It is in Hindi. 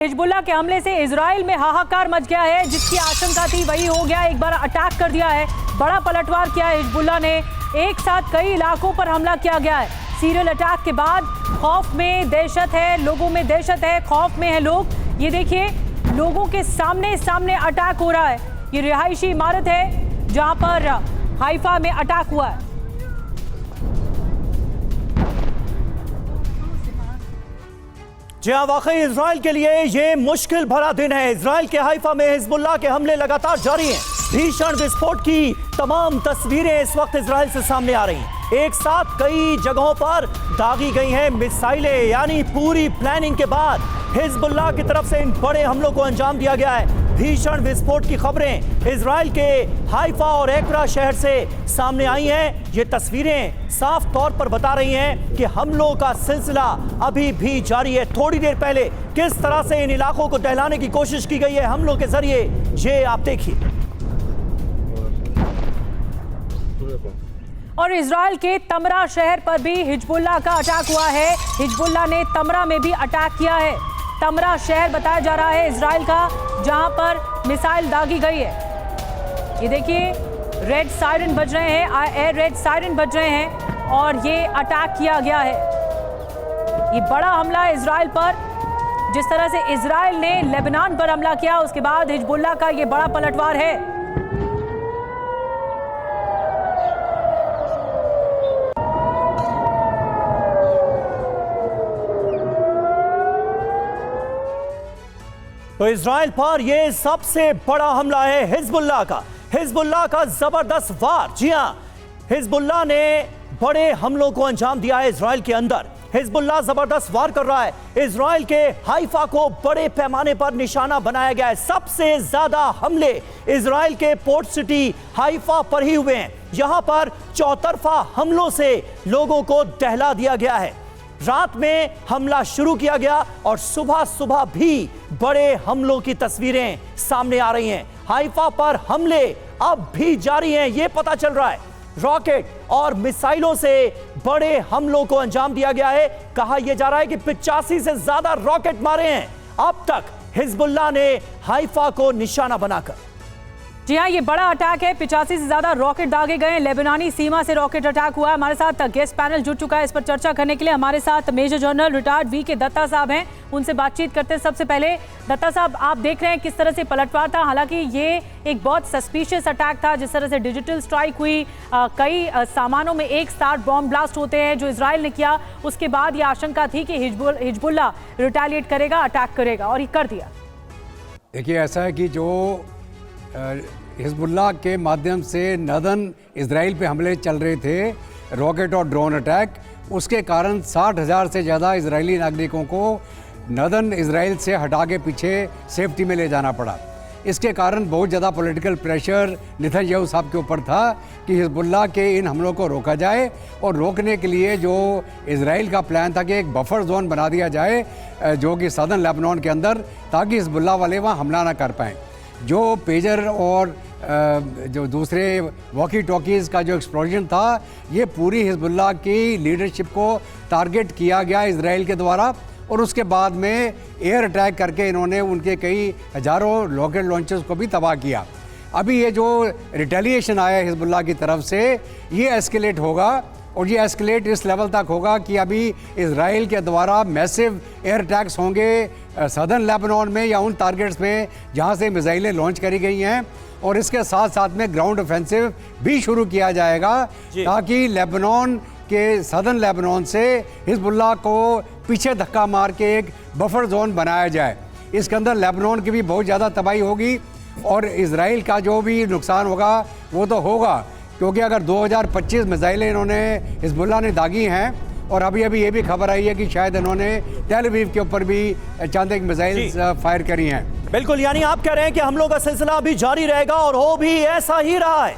हिजबुल्लाह के हमले से इजराइल में हाहाकार मच गया है। जिसकी आशंका थी वही हो गया। एक बार अटैक कर दिया है, बड़ा पलटवार किया है हिजबुल्लाह ने। एक साथ कई इलाकों पर हमला किया गया है। सीरियल अटैक के बाद खौफ में दहशत है, लोगों में दहशत है, खौफ में है लोग। ये देखिए, लोगों के सामने सामने अटैक हो रहा है। ये रिहायशी इमारत है जहां पर हाइफा में अटैक हुआ है। जी हाँ, वाकई इजराइल के लिए ये मुश्किल भरा दिन है। इजराइल के हाइफा में हिजबुल्लाह के हमले लगातार जारी हैं। भीषण विस्फोट की तमाम तस्वीरें इस वक्त इजराइल से सामने आ रही हैं। एक साथ कई जगहों पर दागी गई हैं मिसाइलें, यानी पूरी प्लानिंग के बाद हिजबुल्लाह की तरफ से इन बड़े हमलों को अंजाम दिया गया है। भीषण विस्फोट की खबरें इजराइल के हाइफा और एक्रा शहर से सामने आई हैं। ये तस्वीरें साफ तौर पर बता रही हैं कि हमलों का सिलसिला अभी भी जारी है। थोड़ी देर पहले किस तरह से इन इलाकों को दहलाने की कोशिश की गई है हमलों के जरिए, ये आप देखिए। और इजराइल के तमरा शहर पर भी हिजबुल्लाह का अटैक हुआ है। हिजबुल्लाह ने तमरा में भी अटैक किया है। तमरा शहर बताया जा रहा है इजराइल का, जहां पर मिसाइल दागी गई है। ये देखिए, रेड सायरन बज रहे हैं, एयर रेड सायरन बज रहे हैं और ये अटैक किया गया है। ये बड़ा हमला है इजराइल पर। जिस तरह से इजराइल ने लेबनान पर हमला किया, उसके बाद हिजबुल्लाह का ये बड़ा पलटवार है। तो इजराइल पर यह सबसे बड़ा हमला है हिजबुल्लाह का। हिजबुल्लाह का जबरदस्त वार। जी हां, हिजबुल्लाह ने बड़े हमलों को अंजाम दिया है इजराइल के अंदर। हिजबुल्लाह जबरदस्त वार कर रहा है। इजराइल के हाइफा को बड़े पैमाने पर निशाना बनाया गया है। सबसे ज्यादा हमले इजराइल के पोर्ट सिटी हाइफा पर ही हुए हैं। यहां पर चौतरफा हमलों से लोगों को दहला दिया गया है। रात में हमला शुरू किया गया और सुबह सुबह भी बड़े हमलों की तस्वीरें सामने आ रही हैं। हाइफा पर हमले अब भी जारी हैं, यह पता चल रहा है। रॉकेट और मिसाइलों से बड़े हमलों को अंजाम दिया गया है। कहा यह जा रहा है कि 85 से ज्यादा रॉकेट मारे हैं अब तक हिजबुल्लाह ने हाइफा को निशाना बनाकर। जी हाँ, ये बड़ा अटैक है। 85 से ज्यादा रॉकेट दागे गए हैं। लेबनानी सीमा से रॉकेट अटैक हुआ है। हमारे साथ गेस्ट पैनल जुड़ चुका है इस पर चर्चा करने के लिए। हमारे साथ मेजर जनरल रिटायर्ड वी के दत्ता साहब हैं, उनसे बातचीत करते हैं। सबसे पहले दत्ता साहब, आप देख रहे हैं किस तरह से पलटवार था। हालांकि ये एक बहुत सस्पिशियस अटैक था। जिस तरह से डिजिटल स्ट्राइक हुई, कई सामानों में एक साथ बॉम्ब ब्लास्ट होते हैं जो इजराइल ने किया। उसके बाद ये आशंका थी कि हिजबुल्लाह रिटेलिएट करेगा, अटैक करेगा, और ये कर दिया। देखिए, ऐसा है कि जो हिजबुल्लाह के माध्यम से नदन इजराइल पे हमले चल रहे थे, रॉकेट और ड्रोन अटैक, उसके कारण 60,000 से ज़्यादा इजरायली नागरिकों को नदन इजराइल से हटा के पीछे सेफ्टी में ले जाना पड़ा। इसके कारण बहुत ज़्यादा पॉलिटिकल प्रेशर नेतन्याहू साहब के ऊपर था कि हिजबुल्लाह के इन हमलों को रोका जाए। और रोकने के लिए जो इजराइल का प्लान था कि एक बफर जोन बना दिया जाए जो कि सदर्न लेबनान के अंदर, ताकि हिजबुल्लाह वाले वहाँ हमला ना कर पाएँ। जो पेजर और जो दूसरे वॉकी टॉकीज़ का जो एक्सप्लोजन था, ये पूरी हिजबुल्लाह की लीडरशिप को टारगेट किया गया इजराइल के द्वारा। और उसके बाद में एयर अटैक करके इन्होंने उनके कई हज़ारों रॉकेट लॉन्चर्स को भी तबाह किया। अभी ये जो रिटेलिएशन आया हिजबुल्लाह की तरफ से, ये एस्केलेट होगा। और ये एस्केलेट इस लेवल तक होगा कि अभी इजराइल के द्वारा मैसिव एयर अटैक्स होंगे सदर्न लेबनान में या उन टारगेट्स में जहाँ से मिसाइलें लॉन्च करी गई हैं। और इसके साथ साथ में ग्राउंड ऑफेंसिव भी शुरू किया जाएगा, ताकि लेबनान के सदर्न लेबनान से हिजबुल्लाह को पीछे धक्का मार के एक बफर जोन बनाया जाए। इसके अंदर लेबनान की भी बहुत ज़्यादा तबाही होगी और इजराइल का जो भी नुकसान होगा वो तो होगा, क्योंकि अगर 2025 मिसाइलें इन्होंने हिजबुल्लाह ने दागी हैं। और अभी ये भी खबर आई है कि शायद इन्होंने तेल अवीव के ऊपर भी चंद एक मिसाइल फायर करी हैं। बिल्कुल, यानी आप कह रहे हैं कि हमलों का सिलसिला अभी जारी रहेगा और हो भी ऐसा ही रहा है।